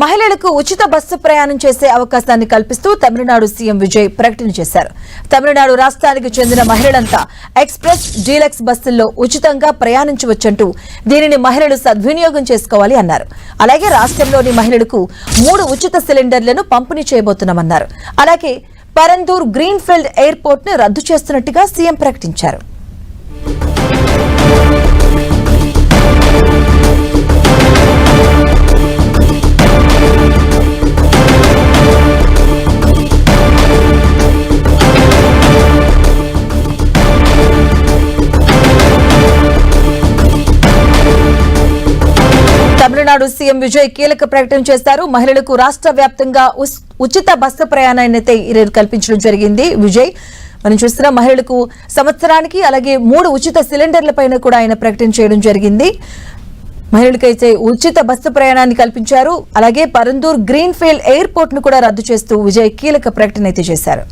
మహిళలకు ఉచిత బస్సు ప్రయాణం చేసే అవకాశాన్ని కల్పిస్తూ తమిళనాడు సీఎం విజయ్ ప్రకటన చేశారు. తమిళనాడు రాష్ట్రానికి చెందిన మహిళలంతా ఎక్స్ప్రెస్ డీలక్స్ బస్సుల్లో ఉచితంగా ప్రయాణించవచ్చంటూ దీనిని మహిళలు సద్వినియోగం చేసుకోవాలి అన్నారు. అలాగే రాష్ట్రంలోని మహిళలకు 3 ఉచిత సిలిండర్లను పంపిణీ చేయబోతున్నామన్నారు. అలాగే పరందూర్ గ్రీన్ఫీల్డ్ ఎయిర్పోర్ట్ ను రద్దు చేస్తున్నట్టుగా సీఎం ప్రకటించారు. తమిళనాడు సీఎం విజయ్ కీలక ప్రకటన చేశారు. మహిళలకు రాష్ట్ర వ్యాప్తంగా ఉచిత బస్సు ప్రయాణాన్ని ఈరోజు కల్పించడం జరిగింది. విజయ్ మనం చూస్తున్న మహిళలకు సంవత్సరానికి అలాగే 3 ఉచిత సిలిండర్లపైన కూడా ఆయన ప్రకటన చేయడం జరిగింది. మహిళలకైతే ఉచిత బస్సు ప్రయాణాన్ని కల్పించారు. అలాగే పరందూర్ గ్రీన్ఫీల్డ్ ఎయిర్పోర్ట్ ను కూడా రద్దు చేస్తూ విజయ్ కీలక ప్రకటన అయితే చేశారు.